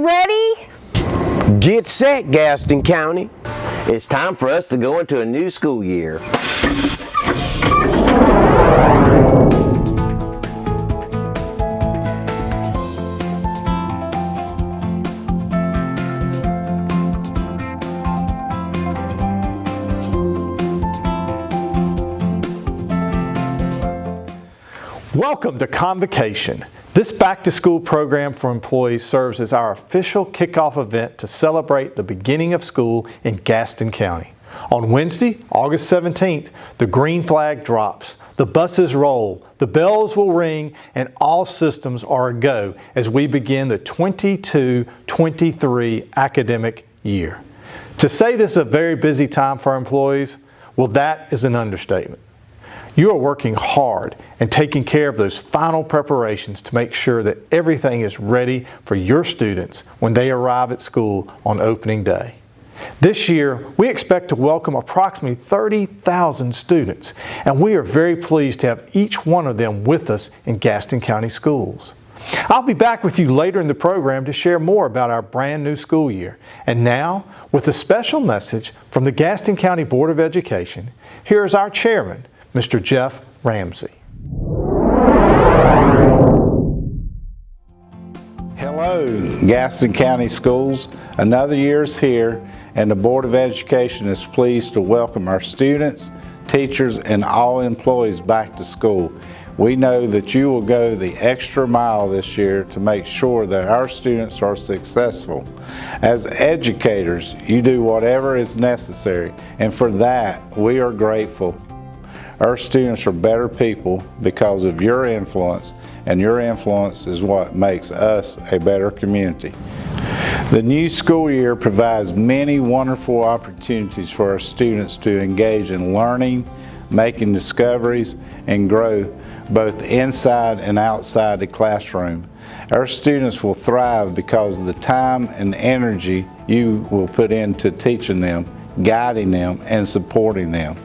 you ready? Get set, Gaston County. It's time for us to go into a new school year. Welcome to Convocation. This back-to-school program for employees serves as our official kickoff event to celebrate the beginning of school in Gaston County. On Wednesday, August 17th, the green flag drops, the buses roll, the bells will ring, and all systems are a go as we begin the 22-23 academic year. To say this is a very busy time for our employees, well, that is an understatement. You are working hard and taking care of those final preparations to make sure that everything is ready for your students when they arrive at school on opening day. This year, we expect to welcome approximately 30,000 students, and we are very pleased to have each one of them with us in Gaston County Schools. I'll be back with you later in the program to share more about our brand new school year. And now, with a special message from the Gaston County Board of Education, here is our chairman, Mr. Jeff Ramsey. Hello, Gaston County Schools. Another year is here, and the Board of Education is pleased to welcome our students, teachers, and all employees back to school. We know that you will go the extra mile this year to make sure that our students are successful. As educators, you do whatever is necessary, and for that, we are grateful. Our students are better people because of your influence, and your influence is what makes us a better community. The new school year provides many wonderful opportunities for our students to engage in learning, making discoveries, and grow both inside and outside the classroom. Our students will thrive because of the time and energy you will put into teaching them, guiding them, and supporting them.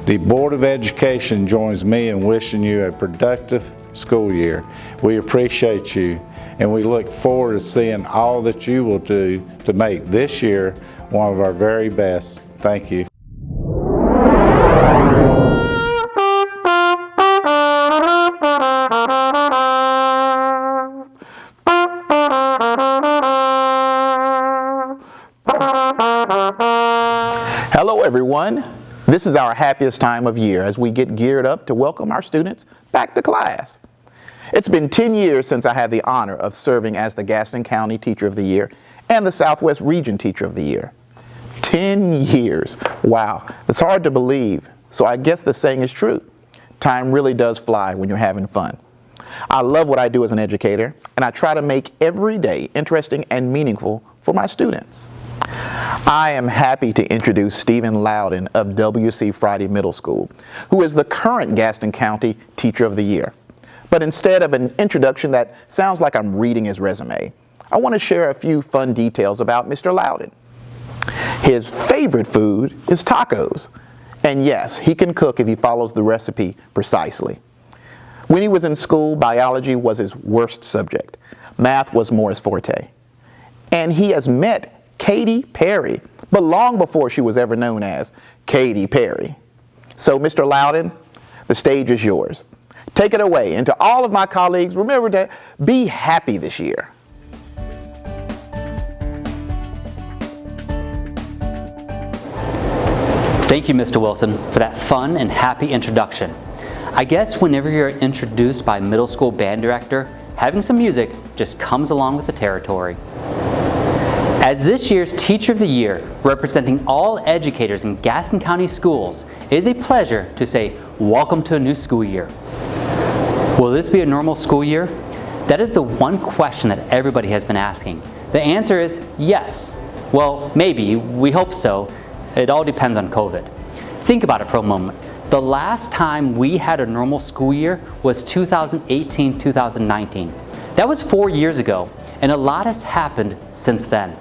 The Board of Education joins me in wishing you a productive school year. We appreciate you, and we look forward to seeing all that you will do to make this year one of our very best. Thank you. Hello everyone. This is our happiest time of year as we get geared up to welcome our students back to class. It's been 10 years since I had the honor of serving as the Gaston County Teacher of the Year and the Southwest Region Teacher of the Year. 10 years. Wow, it's hard to believe. So I guess the saying is true. Time really does fly when you're having fun. I love what I do as an educator, and I try to make every day interesting and meaningful for my students. I am happy to introduce Stephen Loudon of WC Friday Middle School, who is the current Gaston County Teacher of the Year. But instead of an introduction that sounds like I'm reading his resume, I want to share a few fun details about Mr. Loudon. His favorite food is tacos. And yes, he can cook if he follows the recipe precisely. When he was in school, biology was his worst subject. Math was more his forte. And he has met Katy Perry, but long before she was ever known as Katy Perry. So, Mr. Loudon, the stage is yours. Take it away. And to all of my colleagues, remember to be happy this year. Thank you, Mr. Wilson, for that fun and happy introduction. I guess whenever you're introduced by a middle school band director, having some music just comes along with the territory. As this year's Teacher of the Year, representing all educators in Gaston County Schools, it is a pleasure to say, welcome to a new school year. Will this be a normal school year? That is the one question that everybody has been asking. The answer is yes. Well, maybe, we hope so. It all depends on COVID. Think about it for a moment. The last time we had a normal school year was 2018-2019. That was 4 years ago, and a lot has happened since then.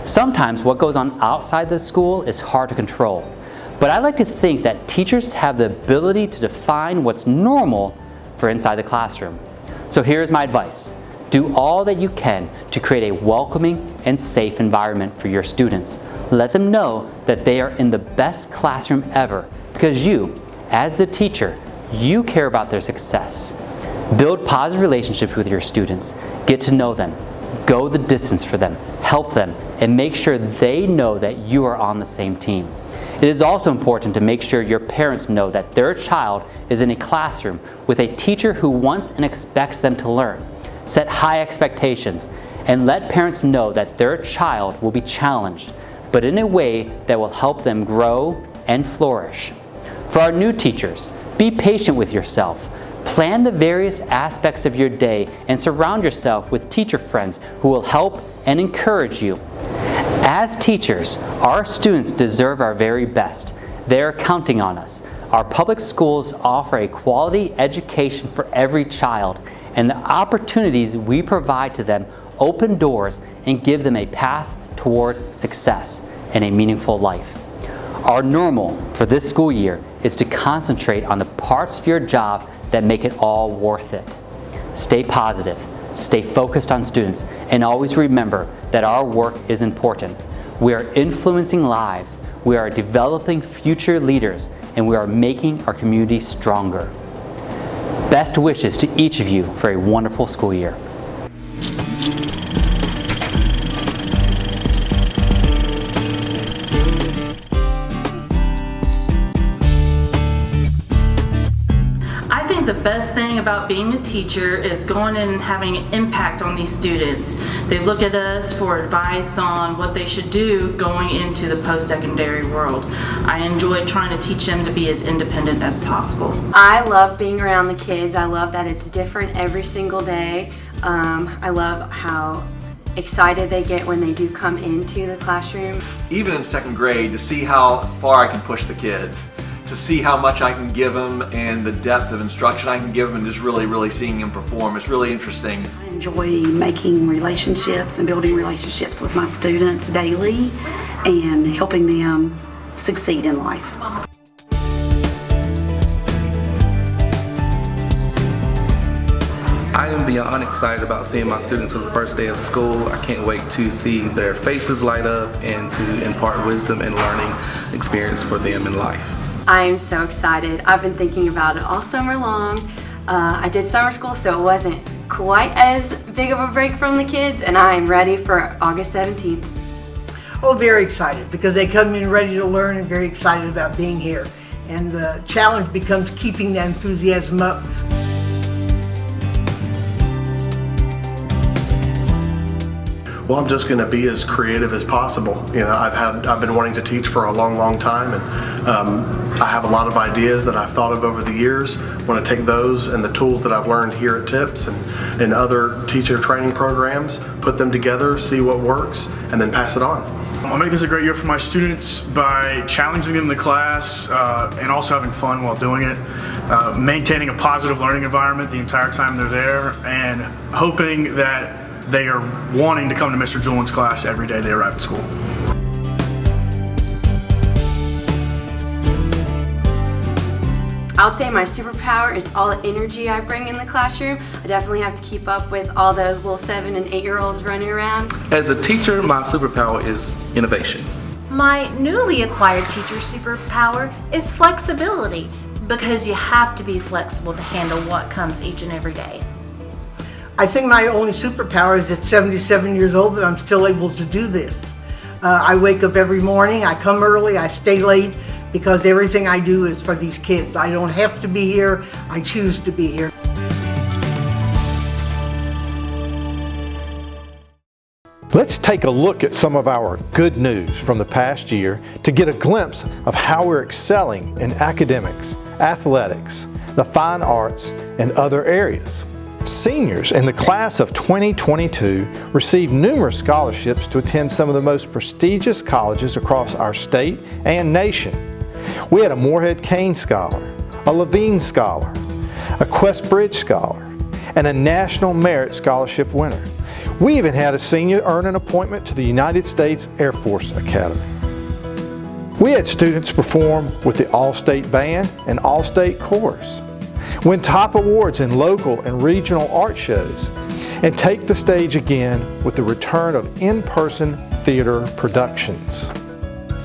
Sometimes what goes on outside the school is hard to control, but I like to think that teachers have the ability to define what's normal for inside the classroom. So here's my advice. Do all that you can to create a welcoming and safe environment for your students. Let them know that they are in the best classroom ever because you, as the teacher, you care about their success. Build positive relationships with your students. Get to know them. Go the distance for them. Help them, and make sure they know that you are on the same team. It is also important to make sure your parents know that their child is in a classroom with a teacher who wants and expects them to learn. Set high expectations and let parents know that their child will be challenged, but in a way that will help them grow and flourish. For our new teachers, be patient with yourself. Plan the various aspects of your day and surround yourself with teacher friends who will help and encourage you. As teachers, our students deserve our very best. They are counting on us. Our public schools offer a quality education for every child, and the opportunities we provide to them open doors and give them a path toward success and a meaningful life. Our normal for this school year is to concentrate on the parts of your job that make it all worth it. Stay positive, stay focused on students, and always remember that our work is important. We are influencing lives, we are developing future leaders, and we are making our community stronger. Best wishes to each of you for a wonderful school year. The best thing about being a teacher is going in and having an impact on these students. They look at us for advice on what they should do going into the post-secondary world. I enjoy trying to teach them to be as independent as possible. I love being around the kids. I love that it's different every single day. I love how excited they get when they do come into the classroom. Even in second grade, to see how far I can push the kids, to see how much I can give them and the depth of instruction I can give them, and just really seeing them perform. It's really interesting. I enjoy making relationships and building relationships with my students daily and helping them succeed in life. I am beyond excited about seeing my students for the first day of school. I can't wait to see their faces light up and to impart wisdom and learning experience for them in life. I am so excited. I've been thinking about it all summer long. I did summer school, so it wasn't quite as big of a break from the kids, and I am ready for August 17th. Oh, very excited because they come in ready to learn and very excited about being here. And the challenge becomes keeping that enthusiasm up. Well, I'm just going to be as creative as possible. You know, I've been wanting to teach for a long time, and I have a lot of ideas that I've thought of over the years. I want to take those and the tools that I've learned here at TIPS and other teacher training programs, put them together, see what works, and then pass it on. I'll make this a great year for my students by challenging them in the class and also having fun while doing it, maintaining a positive learning environment the entire time they're there, and hoping that they are wanting to come to Mr. Julian's class every day they arrive at school. I would say my superpower is all the energy I bring in the classroom. I definitely have to keep up with all those little 7- and 8-year-olds running around. As a teacher, my superpower is innovation. My newly acquired teacher superpower is flexibility, because you have to be flexible to handle what comes each and every day. I think my only superpower is at 77 years old that I'm still able to do this. I wake up every morning, I come early, I stay late, because everything I do is for these kids. I don't have to be here, I choose to be here. Let's take a look at some of our good news from the past year to get a glimpse of how we're excelling in academics, athletics, the fine arts, and other areas. Seniors in the class of 2022 received numerous scholarships to attend some of the most prestigious colleges across our state and nation. We had a Moorhead Kane Scholar, a Levine Scholar, a Quest Bridge Scholar, and a National Merit Scholarship winner. We even had a senior earn an appointment to the United States Air Force Academy. We had students perform with the All-State Band and All-State Chorus, win top awards in local and regional art shows, and take the stage again with the return of in-person theater productions.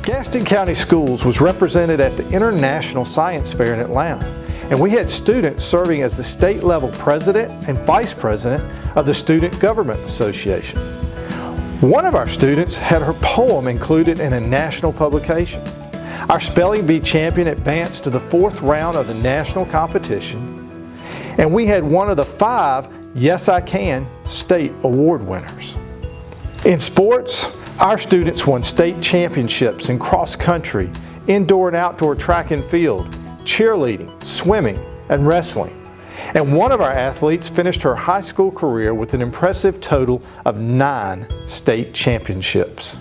Gaston County Schools was represented at the International Science Fair in Atlanta, and we had students serving as the state level president and vice president of the Student Government Association. One of our students had her poem included in a national publication. Our spelling bee champion advanced to the 4th round of the national competition, and we had one of the 5 Yes I Can state award winners. In sports, our students won state championships in cross country, indoor and outdoor track and field, cheerleading, swimming, and wrestling. And one of our athletes finished her high school career with an impressive total of 9 state championships.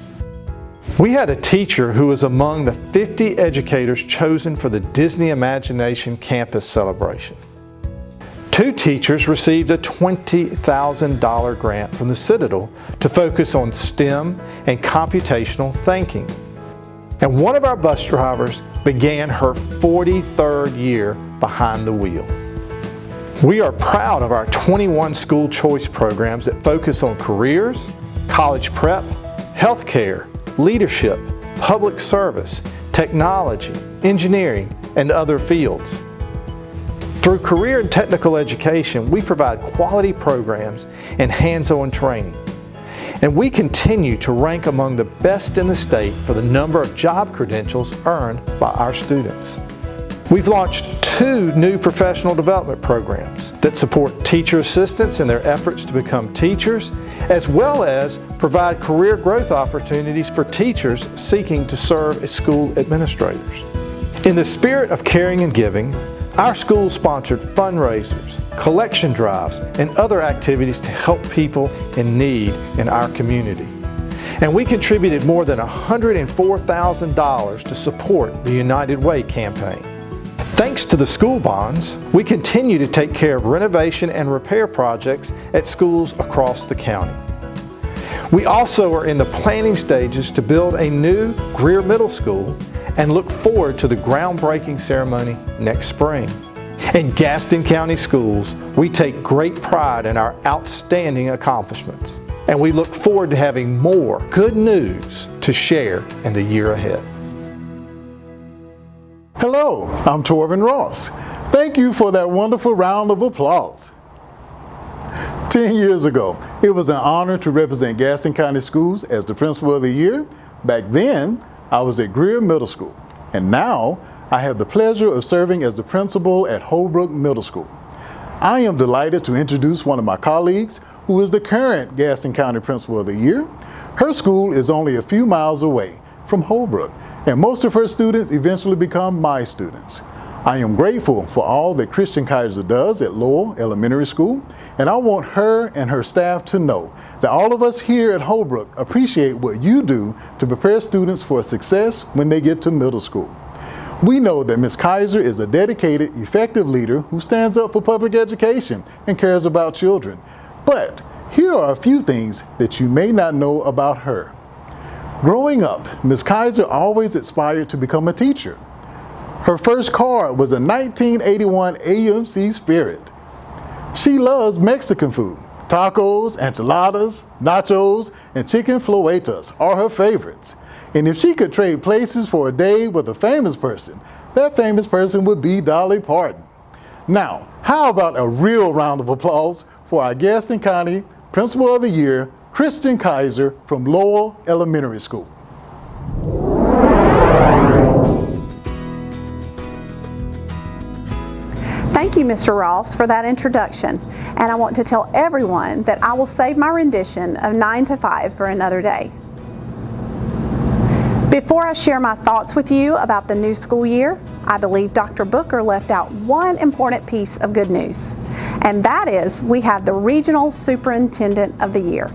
We had a teacher who was among the 50 educators chosen for the Disney Imagination Campus Celebration. 2 teachers received a $20,000 grant from the Citadel to focus on STEM and computational thinking. And one of our bus drivers began her 43rd year behind the wheel. We are proud of our 21 school choice programs that focus on careers, college prep, healthcare, leadership, public service, technology, engineering, and other fields. Through career and technical education, we provide quality programs and hands-on training. And we continue to rank among the best in the state for the number of job credentials earned by our students. We've launched 2 new professional development programs that support teacher assistants in their efforts to become teachers, as well as provide career growth opportunities for teachers seeking to serve as school administrators. In the spirit of caring and giving, our school sponsored fundraisers, collection drives, and other activities to help people in need in our community. And we contributed more than $104,000 to support the United Way campaign. Thanks to the school bonds, we continue to take care of renovation and repair projects at schools across the county. We also are in the planning stages to build a new Greer Middle School and look forward to the groundbreaking ceremony next spring. In Gaston County Schools, we take great pride in our outstanding accomplishments, and we look forward to having more good news to share in the year ahead. Hello, I'm Torvin Ross. Thank you for that wonderful round of applause. 10 years ago, it was an honor to represent Gaston County Schools as the Principal of the Year. Back then, I was at Greer Middle School, and now I have the pleasure of serving as the principal at Holbrook Middle School. I am delighted to introduce one of my colleagues who is the current Gaston County Principal of the Year. Her school is only a few miles away from Holbrook, and most of her students eventually become my students. I am grateful for all that Christian Kaiser does at Lowell Elementary School, and I want her and her staff to know that all of us here at Holbrook appreciate what you do to prepare students for success when they get to middle school. We know that Ms. Kaiser is a dedicated, effective leader who stands up for public education and cares about children. But here are a few things that you may not know about her. Growing up, Ms. Kaiser always aspired to become a teacher. Her first car was a 1981 AMC Spirit. She loves Mexican food. Tacos, enchiladas, nachos, and chicken floetas are her favorites. And if she could trade places for a day with a famous person, that famous person would be Dolly Parton. Now, how about a real round of applause for our Gaston County Principal of the Year, Christian Kaiser from Lowell Elementary School. Thank you, Mr. Ross, for that introduction. And I want to tell everyone that I will save my rendition of 9 to 5 for another day. Before I share my thoughts with you about the new school year, I believe Dr. Booker left out one important piece of good news, and that is we have the Regional Superintendent of the Year.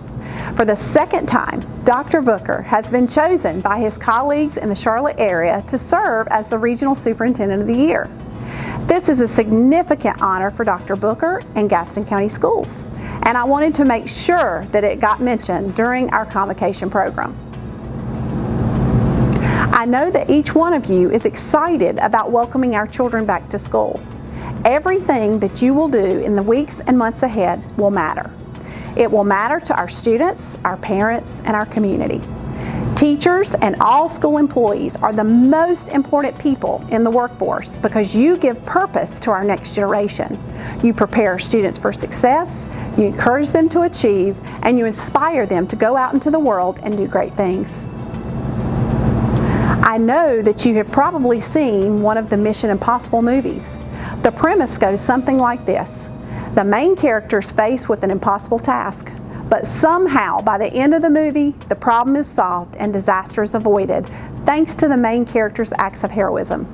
For the second time, Dr. Booker has been chosen by his colleagues in the Charlotte area to serve as the Regional Superintendent of the Year. This is a significant honor for Dr. Booker and Gaston County Schools, and I wanted to make sure that it got mentioned during our Convocation program. I know that each one of you is excited about welcoming our children back to school. Everything that you will do in the weeks and months ahead will matter. It will matter to our students, our parents, and our community. Teachers and all school employees are the most important people in the workforce because you give purpose to our next generation. You prepare students for success, you encourage them to achieve, and you inspire them to go out into the world and do great things. I know that you have probably seen one of the Mission Impossible movies. The premise goes something like this. The main character is faced with an impossible task, but somehow by the end of the movie, the problem is solved and disaster is avoided thanks to the main character's acts of heroism.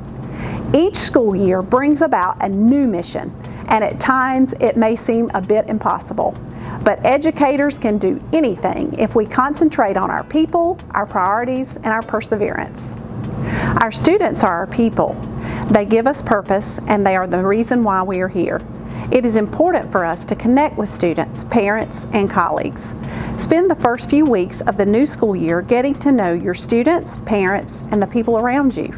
Each school year brings about a new mission, and at times it may seem a bit impossible. But educators can do anything if we concentrate on our people, our priorities, and our perseverance. Our students are our people. They give us purpose, and they are the reason why we are here. It is important for us to connect with students, parents, and colleagues. Spend the first few weeks of the new school year getting to know your students, parents, and the people around you.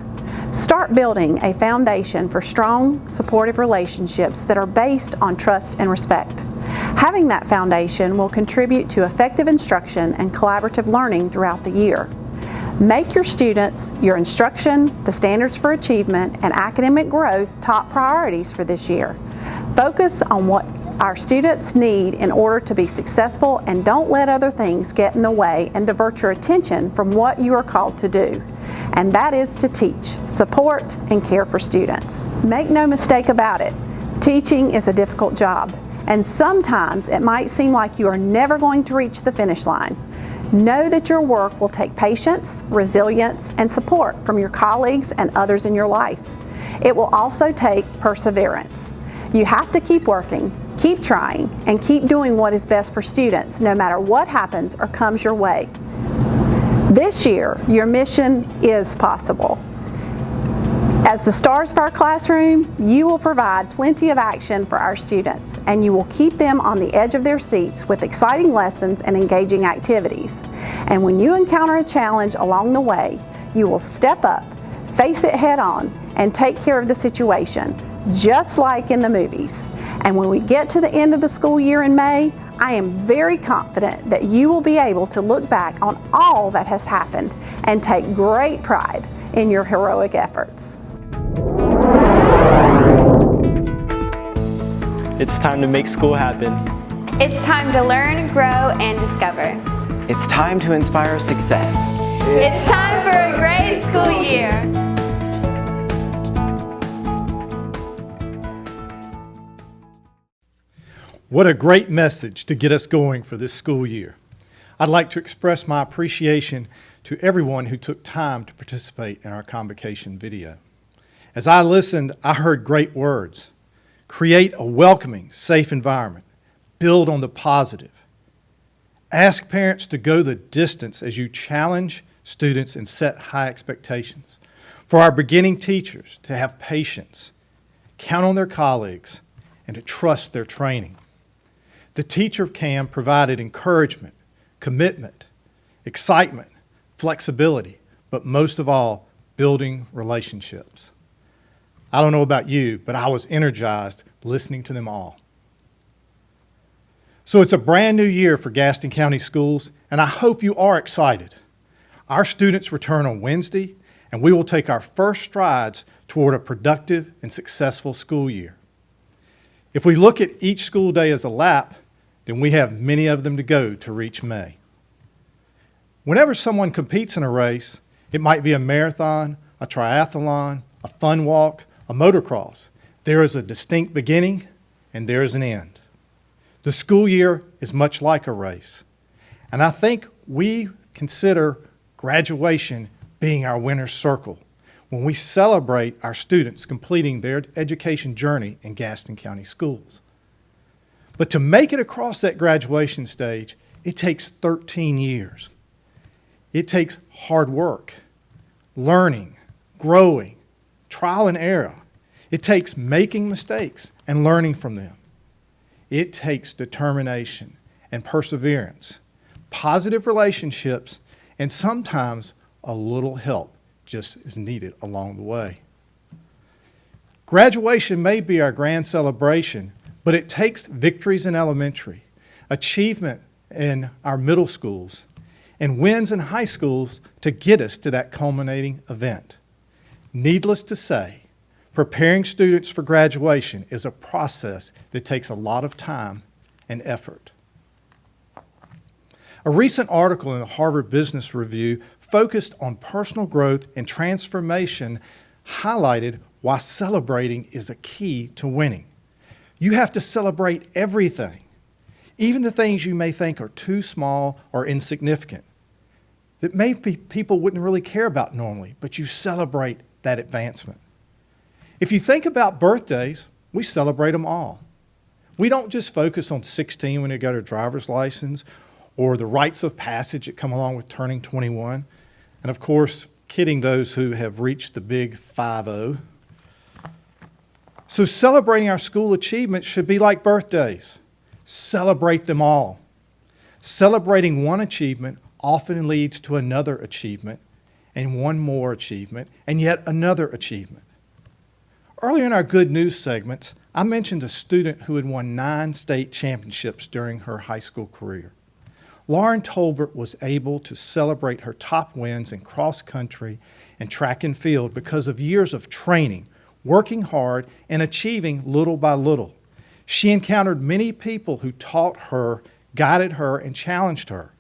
Start building a foundation for strong, supportive relationships that are based on trust and respect. Having that foundation will contribute to effective instruction and collaborative learning throughout the year. Make your students, your instruction, the standards for achievement, and academic growth top priorities for this year. Focus on what our students need in order to be successful, and don't let other things get in the way and divert your attention from what you are called to do. And that is to teach, support, and care for students. Make no mistake about it, teaching is a difficult job, and sometimes it might seem like you are never going to reach the finish line. Know that your work will take patience, resilience, and support from your colleagues and others in your life. It will also take perseverance. You have to keep working, keep trying, and keep doing what is best for students, no matter what happens or comes your way. This year, your mission is possible. As the stars of our classroom, you will provide plenty of action for our students, and you will keep them on the edge of their seats with exciting lessons and engaging activities. And when you encounter a challenge along the way, you will step up, face it head on, and take care of the situation, just like in the movies. And when we get to the end of the school year in May, I am very confident that you will be able to look back on all that has happened and take great pride in your heroic efforts. It's time to make school happen. It's time to learn, grow, and discover. It's time to inspire success. It's time for a great school year. What a great message to get us going for this school year. I'd like to express my appreciation to everyone who took time to participate in our Convocation video. As I listened, I heard great words. Create a welcoming, safe environment. Build on the positive. Ask parents to go the distance as you challenge students and set high expectations. For our beginning teachers to have patience, count on their colleagues, and to trust their training. The teacher cam provided encouragement, commitment, excitement, flexibility, but most of all, building relationships. I don't know about you, but I was energized listening to them all. So it's a brand new year for Gaston County Schools, and I hope you are excited. Our students return on Wednesday, and we will take our first strides toward a productive and successful school year. If we look at each school day as a lap, then we have many of them to go to reach May. Whenever someone competes in a race, it might be a marathon, a triathlon, a fun walk, a motocross. There is a distinct beginning and there is an end. The school year is much like a race. And I think we consider graduation being our winner's circle when we celebrate our students completing their education journey in Gaston County Schools. But to make it across that graduation stage, it takes 13 years. It takes hard work, learning, growing, trial and error. It takes making mistakes and learning from them. It takes determination and perseverance, positive relationships, and sometimes a little help just is needed along the way. Graduation may be our grand celebration, but it takes victories in elementary, achievement in our middle schools, and wins in high schools to get us to that culminating event. Needless to say, preparing students for graduation is a process that takes a lot of time and effort. A recent article in the Harvard Business Review focused on personal growth and transformation highlighted why celebrating is a key to winning. You have to celebrate everything, even the things you may think are too small or insignificant, that maybe people wouldn't really care about normally, but you celebrate that advancement. If you think about birthdays, we celebrate them all. We don't just focus on 16 when they got our driver's license or the rites of passage that come along with turning 21. And of course, kidding those who have reached the big 5-0. So celebrating our school achievements should be like birthdays. Celebrate them all. Celebrating one achievement often leads to another achievement and one more achievement and yet another achievement. Earlier in our good news segments, I mentioned a student who had won 9 state championships during her high school career. Lauren Tolbert was able to celebrate her top wins in cross country and track and field because of years of training, working hard, and achieving little by little. She encountered many people who taught her, guided her, and challenged her.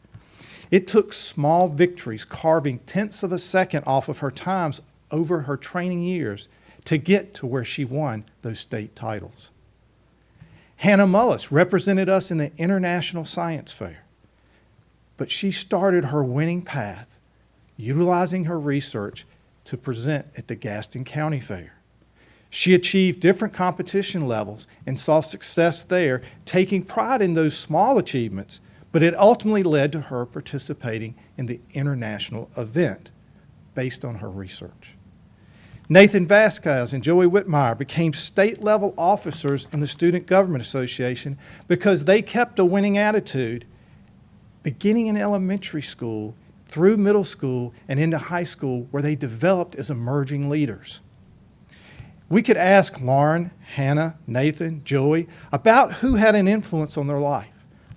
It took small victories, carving tenths of a second off of her times over her training years to get to where she won those state titles. Hannah Mullis represented us in the International Science Fair, but she started her winning path utilizing her research to present at the Gaston County Fair. She achieved different competition levels and saw success there, taking pride in those small achievements, but it ultimately led to her participating in the international event based on her research. Nathan Vasquez and Joey Whitmire became state-level officers in the Student Government Association because they kept a winning attitude beginning in elementary school, through middle school, and into high school, where they developed as emerging leaders. We could ask Lauren, Hannah, Nathan, Joey about who had an influence on their life.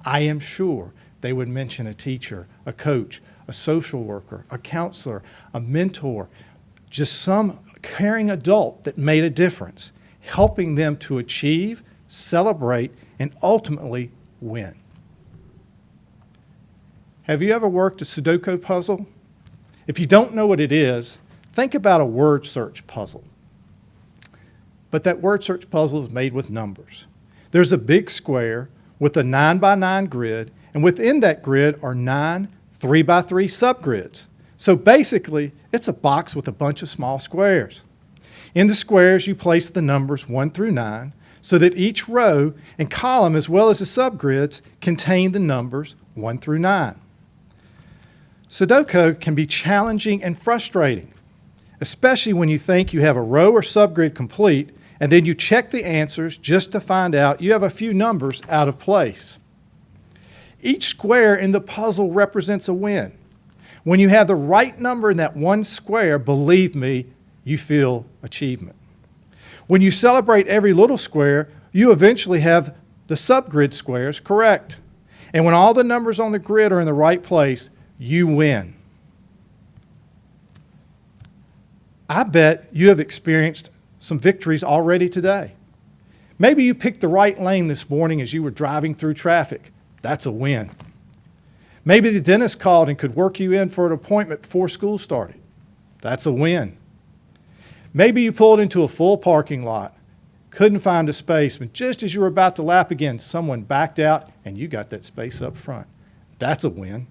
I am sure they would mention a teacher, a coach, a social worker, a counselor, a mentor, just some caring adult that made a difference, helping them to achieve, celebrate, and ultimately win. Have you ever worked a Sudoku puzzle? If you don't know what it is, think about a word search puzzle. But that word search puzzle is made with numbers. There's a big square with a 9x9 grid, and within that grid are 9 3x3 subgrids. So basically, it's a box with a bunch of small squares. In the squares, you place the numbers 1 through 9 so that each row and column, as well as the subgrids, contain the numbers 1 through 9. Sudoku can be challenging and frustrating, especially when you think you have a row or subgrid complete and then you check the answers just to find out you have a few numbers out of place. Each square in the puzzle represents a win. When you have the right number in that one square, believe me, you feel achievement. When you celebrate every little square, you eventually have the subgrid squares correct. And when all the numbers on the grid are in the right place, you win. I bet you have experienced some victories already today. Maybe you picked the right lane this morning as you were driving through traffic. That's a win. Maybe the dentist called and could work you in for an appointment before school started. That's a win. Maybe you pulled into a full parking lot, couldn't find a space, but just as you were about to lap again, someone backed out and you got that space up front. That's a win.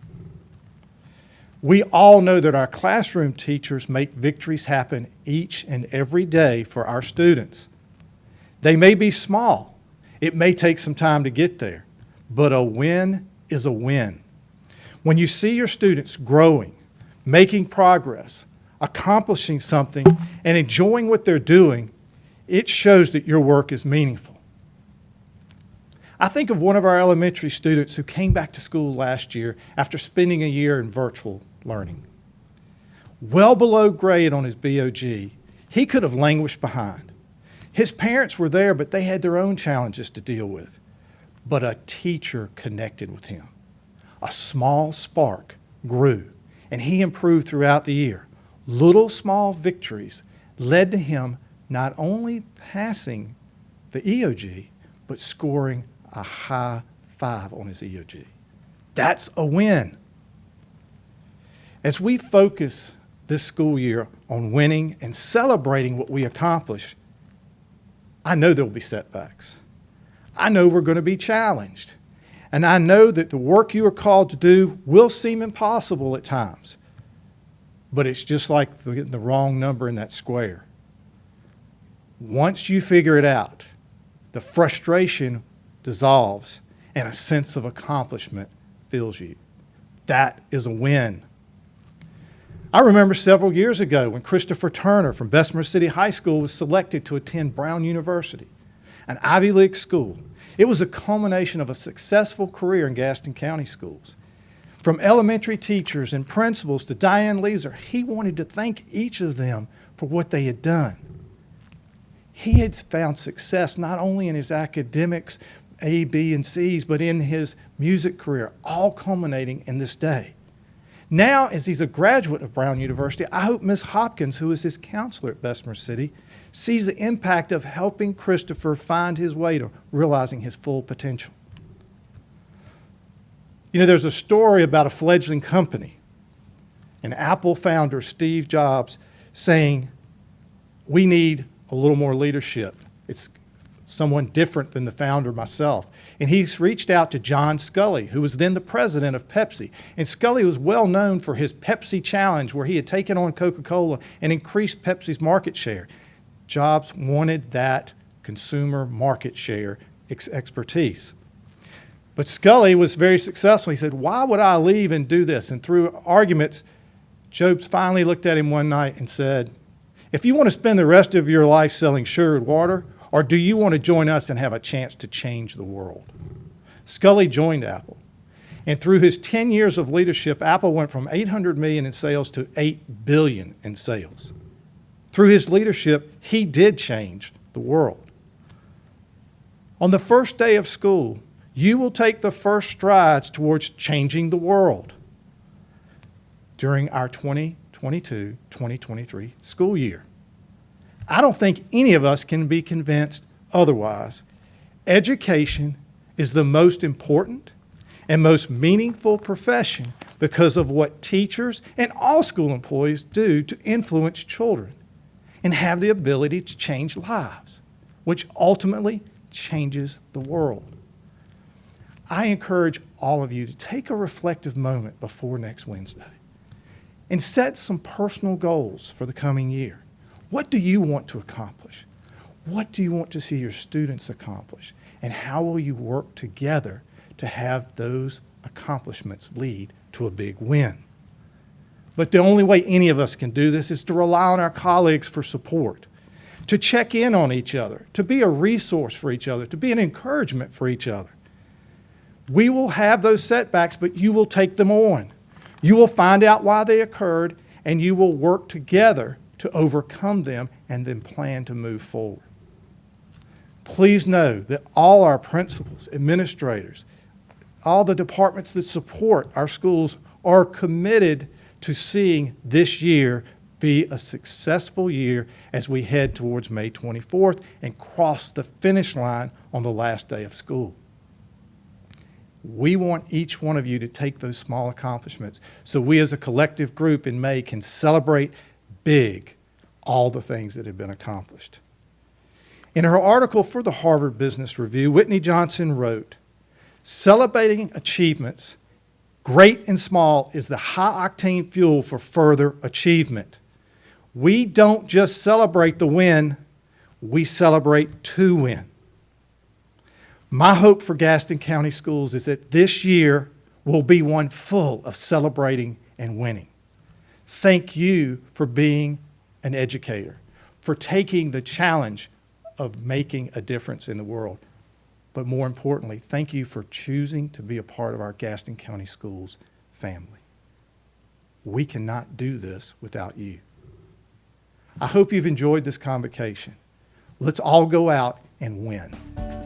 We all know that our classroom teachers make victories happen each and every day for our students. They may be small. It may take some time to get there, but a win is a win. When you see your students growing, making progress, accomplishing something, and enjoying what they're doing, it shows that your work is meaningful. I think of one of our elementary students who came back to school last year after spending a year in virtual learning. Well below grade on his BOG, he could have languished behind. His parents were there, but they had their own challenges to deal with. but a teacher connected with him. A small spark grew, and he improved throughout the year. Little small victories led to him not only passing the EOG, but scoring a high 5 on his EOG. That's a win. As we focus this school year on winning and celebrating what we accomplish, I know there will be setbacks. I know we're going to be challenged. And I know that the work you are called to do will seem impossible at times. But it's just like getting the wrong number in that square. Once you figure it out, the frustration dissolves and a sense of accomplishment fills you. That is a win. I remember several years ago when Christopher Turner from Bessemer City High School was selected to attend Brown University, an Ivy League school. It was a culmination of a successful career in Gaston County schools. From elementary teachers and principals to Diane Leeser, he wanted to thank each of them for what they had done. He had found success not only in his academics, A, B, and C's, but in his music career, all culminating in this day. Now, as he's a graduate of Brown University, I hope Ms. Hopkins, who is his counselor at Bessemer City, sees the impact of helping Christopher find his way to realizing his full potential. You know, there's a story about a fledgling company, and Apple founder Steve Jobs saying, we need a little more leadership. It's someone different than the founder myself. And he's reached out to John Scully, who was then the president of Pepsi. And Scully was well known for his Pepsi Challenge, where he had taken on Coca-Cola and increased Pepsi's market share. Jobs wanted that consumer market share expertise. But Scully was very successful. He said, why would I leave and do this? And through arguments, Jobs finally looked at him one night and said, if you want to spend the rest of your life selling sugared water, or do you want to join us and have a chance to change the world? Scully joined Apple. And through his 10 years of leadership, Apple went from $800 million in sales to $8 billion in sales. Through his leadership, he did change the world. On the first day of school, you will take the first strides towards changing the world during our 2022-2023 school year. I don't think any of us can be convinced otherwise. Education is the most important and most meaningful profession because of what teachers and all school employees do to influence children and have the ability to change lives, which ultimately changes the world. I encourage all of you to take a reflective moment before next Wednesday and set some personal goals for the coming year. What do you want to accomplish? What do you want to see your students accomplish? And how will you work together to have those accomplishments lead to a big win? But the only way any of us can do this is to rely on our colleagues for support, to check in on each other, to be a resource for each other, to be an encouragement for each other. We will have those setbacks, but you will take them on. You will find out why they occurred, and you will work together to overcome them and then plan to move forward. Please know that all our principals, administrators, all the departments that support our schools are committed to seeing this year be a successful year as we head towards May 24th and cross the finish line on the last day of school. We want each one of you to take those small accomplishments so we as a collective group in May can celebrate big all the things that have been accomplished. In her article for the Harvard Business Review, Whitney Johnson wrote, celebrating achievements, great and small, is the high-octane fuel for further achievement. We don't just celebrate the win, we celebrate to win. My hope for Gaston County Schools is that this year will be one full of celebrating and winning. Thank you for being an educator, for taking the challenge of making a difference in the world. But more importantly, thank you for choosing to be a part of our Gaston County Schools family. We cannot do this without you. I hope you've enjoyed this convocation. Let's all go out and win.